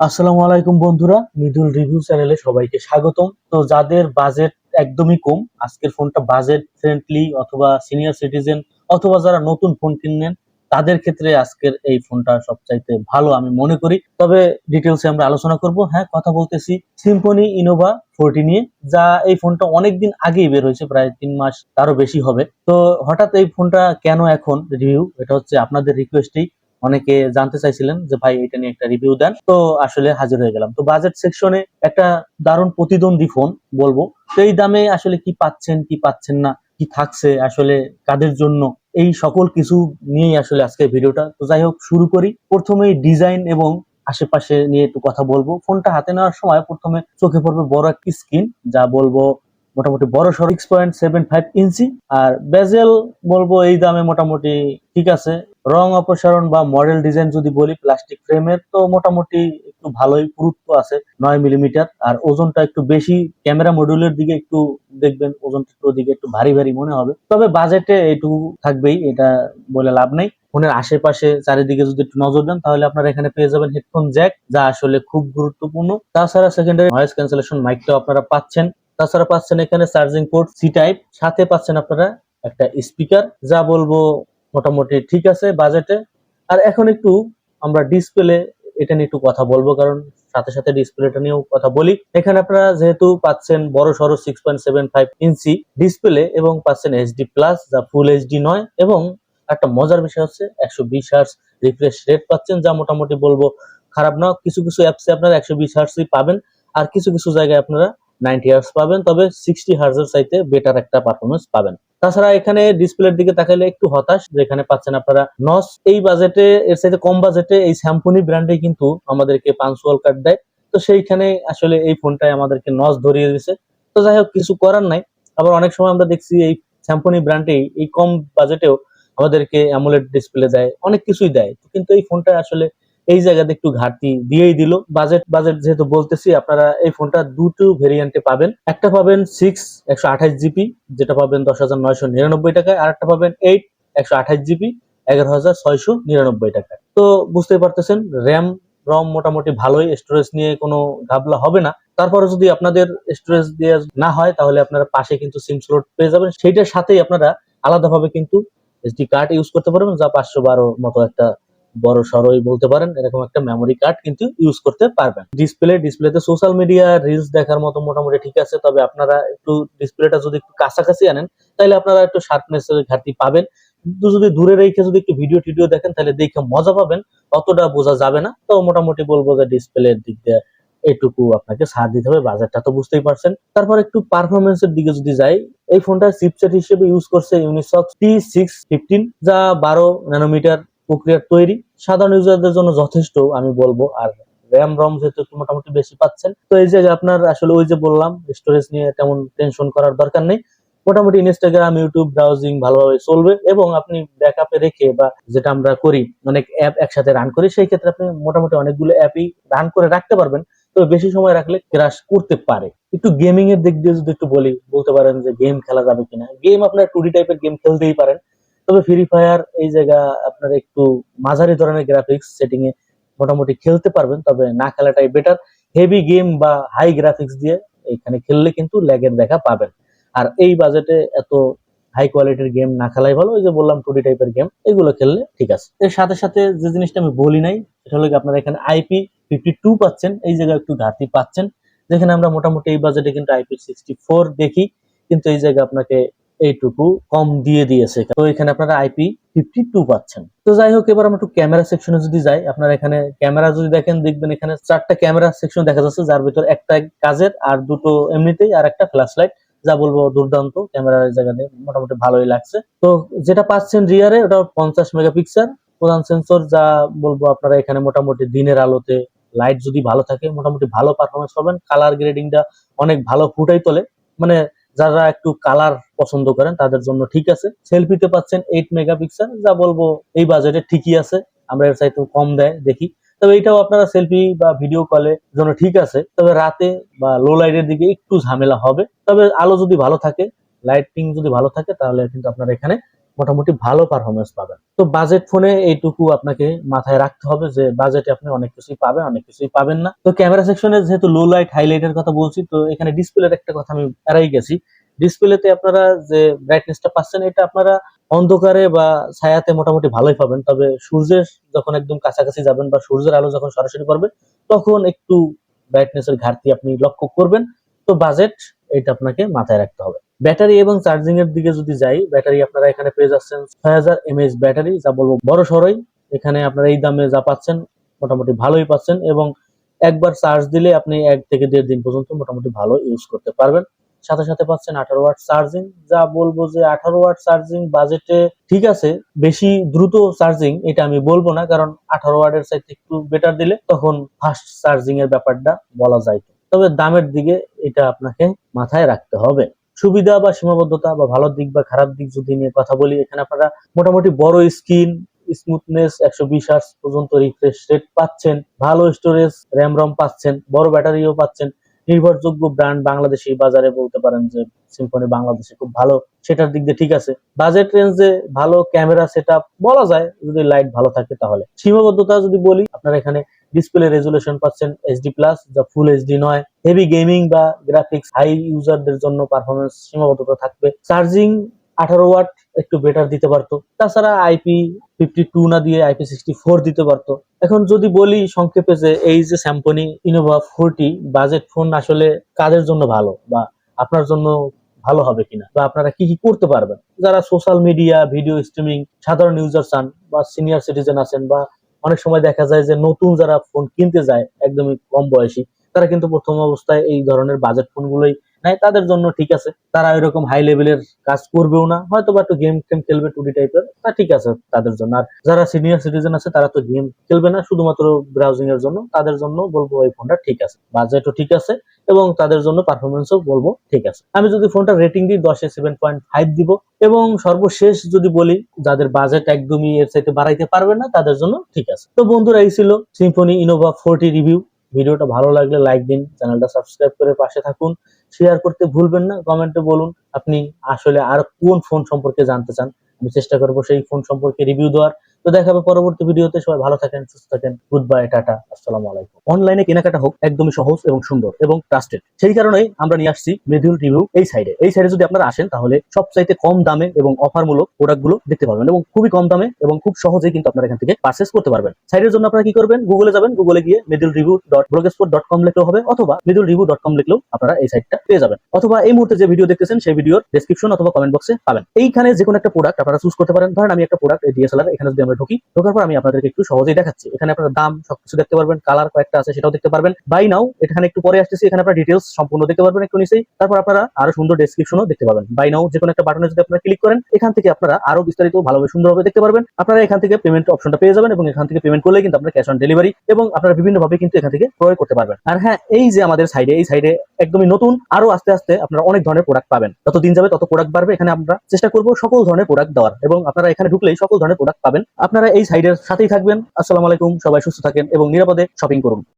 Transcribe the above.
আসসালামু আলাইকুম বন্ধুরা, মৃদুল রিভিউ চ্যানেলে সবাইকে স্বাগতম। তো যাদের বাজেট একদমই কম, আজকের ফোনটা বাজেট ফ্রেন্ডলি অথবা সিনিয়র সিটিজেন অথবা যারা নতুন ফোন কিনবেন তাদের ক্ষেত্রে আজকের এই ফোনটা সবচাইতে ভালো আমি মনে করি। তবে ডিটেলসে আমরা আলোচনা করব। হ্যাঁ, কথা বলতেছি সিম্ফনি ইনোভা 40 নিয়ে, যা এই ফোনটা অনেকদিন আগেই বের হয়েছে, প্রায় 3 মাস তারও বেশি হবে। তো হঠাৎ এই ফোনটা কেন এখন রিভিউ, এটা হচ্ছে আপনাদের রিকোয়েস্টেই। অনেকে জানতে চাইছিলেন যে ভাই এটা নিয়ে একটা রিভিউ দেন, তো আসলে হাজির হয়ে গেলাম। তো বাজেট সেকশনে একটা দারুণ প্রতিদ্বন্দ্বী ফোন বলবো। তো এই দামে আসলে কি পাচ্ছেন কি পাচ্ছেন না, কি থাকছে আসলে কাদের জন্য, এই সকল কিছু নিয়েই আসলে আজকের ভিডিওটা। তো যাই হোক, শুরু করি। প্রথমেই ডিজাইন এবং আশেপাশে নিয়ে একটু কথা বলবো। ফোনটা হাতে নেওয়ার সময় প্রথমে চোখে পড়বে বড় একটি স্ক্রিন, যা বলবো মোটামুটি বড় সড়ো 6.75 ইঞ্চি। আর বেজেল বলবো এই দামে মোটামুটি ঠিক আছে। রং অপসারণ বা মডেল ডিজাইন যদি বলি, প্লাস্টিক ফ্রেমের তো মোটামুটি একটু ভালোই পুরুত্ব আছে, 9 মিলিমিটার। আর ওজনটা একটু বেশি, ক্যামেরা মডিউলের দিকে একটু দেখবেন ওজনটা একটু ওদিকে একটু ভারী ভারী মনে হবে। তবে বাজেটে এইটুকু থাকবেই, এটা বলে লাভ নেই। ফোনের আশেপাশে চারিদিকে যদি একটু নজর দেন তাহলে আপনারা এখানে পেয়ে যাবেন হেডফোন জ্যাক, যা আসলে খুব গুরুত্বপূর্ণ। তাছাড়া সেকেন্ডারি নয়েজ ক্যান্সেলেশন মাইকটাও আপনারা পাচ্ছেন। তাছাড়া পাচ্ছেন এখানে চার্জিং পোর্ট সি টাইপ, সাথে পাচ্ছেন আপনারা একটা স্পিকার, যা বলবো মোটামুটি ঠিক আছে বাজেটে। আর এখন একটু আমরা ডিসপ্লে এটা নিয়ে একটু কথা বলবো, কারণ সাথে সাথে ডিসপ্লেটা নিয়েও কথা বলি। এখানে আপনারা যেহেতু পাচ্ছেন বড় সড়ো 6.75 ইঞ্চি ডিসপ্লে এবং পাচ্ছেন এইচডি প্লাস, যা ফুল এইচডি নয়। এবং একটা মজার বিষয় হচ্ছে 120 হার্টজ রিফ্রেশ রেট পাচ্ছেন, যা মোটামুটি বলবো খারাপ না। কিছু কিছু অ্যাপসে আপনারা 120 হার্টজই পাবেন, আর কিছু কিছু জায়গায় আপনারা 90 হার্টজ পাবেন, তবে 60 হার্টজের চাইতে বেটার একটা পারফরমেন্স পাবেন। তাছাড়া এখানে ডিসপ্লের দিকে তাকালে একটু হতাশ, যেখানে পাচ্ছেন আপনারা নস। এই বাজেটে এর চাইতে কম বাজেটে এই স্যামসুং ব্র্যান্ডে কিন্তু আমাদেরকে পাঞ্চুয়াল কার্ড দেয়। তো সেইখানে আসলে এই ফোনটায় আমাদেরকে নস ধরিয়ে দিয়েছে। তো যাই হোক, কিছু করার নাই। আবার অনেক সময় আমরা দেখছি এই স্যামসুং ব্র্যান্ডেই এই কম বাজেটেও আমাদেরকে অ্যামোলেড ডিসপ্লে দেয়, অনেক কিছুই দেয়। কিন্তু এই ফোনটা আসলে এই জায়গাতে একটু ঘাটতি দিয়েই দিল। বাজেট বাজেট যেহেতু বলতেছি, আপনারা এই ফোনটা দুটো ভেরিয়েন্টে পাবেন। একটা পাবেন 128 জিবি, যেটা পাবেন 10,999 টাকায়। আর একটা পাবেন 128 জিবি, 11,699 টাকায়। তো বুঝতেই পারতেছেন, র্যাম রম মোটামুটি ভালোই, স্টোরেজ নিয়ে কোনো ঘাবলা হবে না। তারপরে যদি আপনাদের স্টোরেজ দিয়ে না হয়, তাহলে আপনারা পাশে কিন্তু সিম স্লট পেয়ে যাবেন। সেইটার সাথেই আপনারা আলাদাভাবে কিন্তু এসডি কার্ড ইউজ করতে পারবেন, যা 512 মতো একটা বড় সড়ই বলতে পারেন, এরকম একটা মেমোরি কার্ড কিন্তু ইউজ করতে পারবেন। ডিসপ্লেতে সোশ্যাল মিডিয়া রিলস দেখার মতো মোটামুটি ঠিক আছে, তবে আপনারা একটু ডিসপ্লেটা যদি একটু কাছাকাছি আনেন তাহলে আপনারা একটু শার্পনেস এর ঘাটতি পাবেন। কিন্তু যদি দূরে রেখে যদি একটু ভিডিও টিডিও দেখেন তাহলে দেখে মজা পাবেন, অতটা বোঝা যাবে না। তো মোটামুটি বলবো যে ডিসপ্লের দিক দিয়ে এইটুকু আপনাকে ছাড় দিতে হবে, বাজারটা তো বুঝতেই পারছেন। তারপর একটু পারফরমেন্স এর দিকে যদি যাই, এই ফোনটা চিপসেট হিসেবে ইউজ করছে ইউনিসক্স T615, যা 12 ন্যানোমিটার প্রক্রিয়ার তৈরি, সাধারণ ইউজারদের জন্য যথেষ্ট আমি বলবো। আর র্যাম রম যেহেতু একটু মোটামুটি বেশি পাচ্ছেন, তো এই জায়গায় আপনার আসলে ওই যে বললাম স্টোরেজ নিয়ে তেমন টেনশন করার দরকার নেই। মোটামুটি ইনস্টাগ্রাম ইউটিউব ব্রাউজিং ভালোভাবে চলবে, এবং আপনি ব্যাকআপে রেখে বা যেটা আমরা করি অনেক অ্যাপ একসাথে রান করি, সেই ক্ষেত্রে আপনি মোটামুটি অনেকগুলো অ্যাপই রান করে রাখতে পারবেন। তবে বেশি সময় রাখলে ক্রাশ করতে পারে। একটু গেমিং এর দিক দিয়ে যদি একটু বলতে পারেন যে গেম খেলা যাবে কিনা, গেম আপনার 2D টাইপের গেম খেলতেই পারেন। তবে ফ্রি ফায়ার এই জায়গা আপনার একটু মাঝারি ধরনের গ্রাফিক্স সেটিং এ মোটামুটি খেলতে পারবেন, তবে না খেলাটাই বেটার। হেভি গেম বা হাই গ্রাফিক্স দিয়ে এখানে খেললে কিন্তু ল্যাগের দেখা পাবেন। আর এই বাজেটে এত হাই কোয়ালিটির গেম না খেলাই ভালো। ওই যে বললাম 2D টাইপের গেম এগুলো খেললে ঠিক আছে। এর সাথে সাথে যে জিনিসটা আমি বলি নাই, সেটা হলো আপনারা এখানে IP52 পাচ্ছেন, এই জায়গায় একটু ঘাটতি পাচ্ছেন। যেখানে আমরা মোটামুটি এই বাজেটে কিন্তু IP64 দেখি, কিন্তু এই জায়গায় আপনাকে এইটুকু কম দিয়ে দিয়েছে। তো এখানে আপনারা IP52 পাচ্ছেন। তো যাই হোক, এবার আমরা একটু ক্যামেরা সেকশনে যদি যাই, আপনারা এখানে ক্যামেরা যদি দেখেন, দেখবেন এখানে 4টা ক্যামেরা সেকশন দেখা যাচ্ছে, যার ভিতর একটা কাজের আর দুটো এমনিতেই, আর একটা ফ্ল্যাশ লাইট, যা বলবো দুর্দান্ত। ক্যামেরার জায়গাতে মোটামুটি ভালোই লাগছে। তো যেটা পাচ্ছেন রিয়ারে, ওটা 50 মেগাপিক্সেল প্রধান সেন্সর, যা বলবো আপনারা এখানে মোটামুটি দিনের আলোতে লাইট যদি ভালো থাকে মোটামুটি ভালো পারফরমেন্স পাবেন। কালার গ্রেডিংটা অনেক ভালো ফুটাই তোলে, মানে যারা একটু কালার পছন্দ করেন তাদের জন্য ঠিক আছে। সেলফিতে পাচ্ছেন 8 মেগাপিক্সেল, যা বলবো এই বাজেটে ঠিকই আছে। আমরা এর চাইতে কম দেয় দেখি, তবে এটাও আপনারা সেলফি বা ভিডিও কলের জন্য ঠিক আছে। তবে রাতে বা লো লাইটের দিকে একটু ঝামেলা হবে। তবে আলো যদি ভালো থাকে, লাইটিং যদি ভালো থাকে, তাহলে কিন্তু আপনারা এখানে মোটামুটি ভালো পারফরমেন্স পাবেন। তো বাজেট ফোনে এইটুকু আপনাকে মাথায় রাখতে হবে যে বাজেটে আপনি অনেক কিছুই পাবেন, অনেক কিছুই পাবেন না। তো ক্যামেরা সেকশনে যেহেতু লো লাইট হাইলাইটের কথা বলছি, তো এখানে ডিসপ্লের একটা কথা আমি এড়াই গেছি। ডিসপ্লেতে আপনারা যে ব্রাইটনেসটা পাচ্ছেন এটা আপনারা অন্ধকারে বা ছায়াতে মোটামুটি ভালোই পাবেন, তবে সূর্যের যখন একদম কাছাকাছি যাবেন বা সূর্যের আলো যখন সরাসরি পড়বে তখন একটু ব্রাইটনেসের ঘাটতি আপনি লক্ষ্য করবেন। তো বাজেট এটা আপনাকে মাথায় রাখতে হবে। ব্যাটারি এবং চার্জিং এর দিকে যদি যাই, ব্যাটারি আপনারা এখানে পেয়ে যাচ্ছেন 6000 mAh ব্যাটারি, যা বলবো বড় সড়ই। এখানে আপনারা এই দামে যা পাচ্ছেন মোটামুটি ভালোই পাচ্ছেন, এবং একবার চার্জ দিলে আপনি 1 থেকে 1.5 দিন পর্যন্ত মোটামুটি ভালো ইউজ করতে পারবেন। সাথে সাথে পাচ্ছেন 18 ওয়াট চার্জিং, যা বলবো যে 18 ওয়াট চার্জিং বাজেটে ঠিক আছে। বেশি দ্রুত চার্জিং এটা আমি বলবো না, কারণ 18 ওয়াটের চাইতে একটু বেটার দিলে তখন ফাস্ট চার্জিং এর ব্যাপারটা বলা যায়। তবে দামের দিকে এটা আপনাকে মাথায় রাখতে হবে। সুবিধা বা সীমাবদ্ধতা বা ভালো দিক বা খারাপ দিক যদি নিয়ে কথা বলি, এখানে আপনারা মোটামুটি বড় স্ক্রিন, স্মুথনেস, 120 হার্টজ পর্যন্ত রিফ্রেশ রেট পাচ্ছেন, ভালো স্টোরেজ, র্যাম রম পাচ্ছেন, বড় ব্যাটারিও পাচ্ছেন, নির্ভরযোগ্য ব্র্যান্ড বাংলাদেশি বাজারে বলতে পারেন যে সিম্ফনি বাংলাদেশে খুব ভালো, সেটার দিক দিয়ে ঠিক আছে। বাজেট রেঞ্জে ভালো ক্যামেরা সেটআপ বলা যায় যদি লাইট ভালো থাকে তাহলে। সীমাবদ্ধতা যদি বলি, আপনারা এখানে ডিসপ্লে রেজুলেশন পাচ্ছেন HD+, যা ফুল এইচডি নয়। হেভি গেমিং বা গ্রাফিক্স হাই ইউজারদের জন্য পারফরমেন্স সীমাবদ্ধতা থাকবে। চার্জিং 18 ওয়াট একটু বেটার দিতে পারতো, তাছাড়া IP52 না দিয়ে IP64 দিতে পারতো। এখন যদি বলি সংক্ষেপে যে এই যে স্যামসং ইনোভা 40 বাজেট ফোন আসলে কাদের জন্য ভালো, বা আপনার জন্য ভালো হবে কিনা, বা আপনারা কি কি করতে পারবেন, যারা সোশ্যাল মিডিয়া, ভিডিও স্ট্রিমিং, সাধারণ ইউজার চান, বা সিনিয়র সিটিজেন আছেন, বা অনেক সময় দেখা যায় যে নতুন যারা ফোন কিনতে যায় একদমই কম বয়সী, তারা কিন্তু প্রথম অবস্থায় এই ধরনের বাজেট ফোনগুলোই নেয়। তাদের জন্য ঠিক আছে, তারা এরকম হাই লেভেলের কাজ করবেও না, হয়তো বা একটু গেম টেম খেলবে 2D টাইপের, তা ঠিক আছে তাদের জন্য। আর যারা সিনিয়র সিটিজেন আছে তারা তো গেম খেলবে না, শুধুমাত্র ব্রাউজিং এর জন্য, তাদের জন্য বলবো এই ফোনটা ঠিক আছে, বাজেটও ঠিক আছে, এবং তাদের জন্য পারফরমেন্সও বলবো ঠিক আছে। আমি যদি ফোনটা রেটিং দিই 10-এ 7.5 দিব। এবং সর্বশেষ যদি বলি, যাদের বাজেট একদমই এর চাইতে বাড়াইতে পারবে না তাদের জন্য ঠিক আছে। তো বন্ধুরা, এই ছিল সিম্ফনি ইনোভা 40 রিভিউ। ভিডিওটা ভালো লাগলে লাইক দিন, চ্যানেলটা সাবস্ক্রাইব করে পাশে থাকুন, শেয়ার করতে ভুলবেন না, কমেন্টে বলুন আপনি আসলে আর কোন ফোন সম্পর্কে জানতে চান, আমি চেষ্টা করবো সেই ফোন সম্পর্কে রিভিউ দেওয়ার। তো দেখা হবে পরবর্তী ভিডিওতে। সবাই ভালো থাকেন, সুস্থ থাকেন, গুড বাই, টাটা, আসসালামু আলাইকুম। অনলাইনে কেনাকাটা হোক একদমই সহজ এবং সুন্দর এবং ট্রাস্টেড, সেই কারণেই আমরা নিয়ে আসছি মৃদুল রিভিউ। এই সাইডে যদি আপনারা আসেন তাহলে সবচাইতে কম দামে এবং অফারমূলক প্রোডাক্টগুলো দেখতে পারবেন, এবং খুবই কম দামে এবং খুব সহজেই কিন্তু আপনারা এখান থেকে পারচেজ করতে পারবেন। সাইডের জন্য আপনারা কি করবেন, গুগলে যাবেন, গুগলে গিয়ে midulreview.blogspot.com লিখলেও হবে, অথবা midulreview.com লিখলেও আপনারা এই সাইটটা পেয়ে যাবেন, অথবা এই মুহূর্তে যে ভিডিও দেখতেছেন সেই ভিডিওর ডেসক্রিপশন অথবা কমেন্ট বক্সে পাবেন। এইখানে যে কোনো একটা প্রোডাক্ট আপনারা চুজ করতে পারেন। ধরেন আমি একটা প্রোডাক্ট DSLR, এখানে যদি আমরা ঢোকার পর আমি আপনাদেরকে একটু সহজেই দেখাচ্ছি। এখানে আপনারা দাম সবকিছু দেখতে পারবেন, কালার কয়েকটা আছে সেটাও দেখতে পারবেন। বাই নাও এখানে একটু পরে আসতেছি, এখানে আপনারা ডিটেইলস সম্পূর্ণ দেখতে পারবেন একটু নিচেই। তারপর আপনারা আরো সুন্দর ডেসক্রিপশনও দেখতে পাবেন। বাই নাও যে কোনো একটা বাটনে যদি আপনারা ক্লিক করেন, এখান থেকে আপনারা আরো বিস্তারিত ভালোভাবে সুন্দরভাবে দেখতে পারবেন। আপনারা এখান থেকে পেমেন্ট অপশনটা পেয়ে যাবেন, এবং এখান থেকে পেমেন্ট করলে কিন্তু আপনারা ক্যাশ অন ডেলিভারি, এবং আপনারা বিভিন্ন ভাবে কিন্তু এখান থেকে ক্রয় করতে পারবেন। আর হ্যাঁ, এই যে আমাদের সাইডে একদমই নতুন, আরো আস্তে আস্তে আপনারা অনেক ধরনের প্রোডাক্ট পাবেন। যত দিন যাবে তত প্রোডাক্ট বাড়বে। এখানে আমরা চেষ্টা করব সকল ধরনের প্রোডাক্ট দেওয়ার, এবং আপনারা এখানে ঢুকলেই সকল ধরনের প্রোডাক্ট পাবেন। আপনারা এই সাইডের সাথেই থাকবেন। আসসালামু আলাইকুম, সবাই সুস্থ থাকেন এবং নিরাপদে শপিং করুন।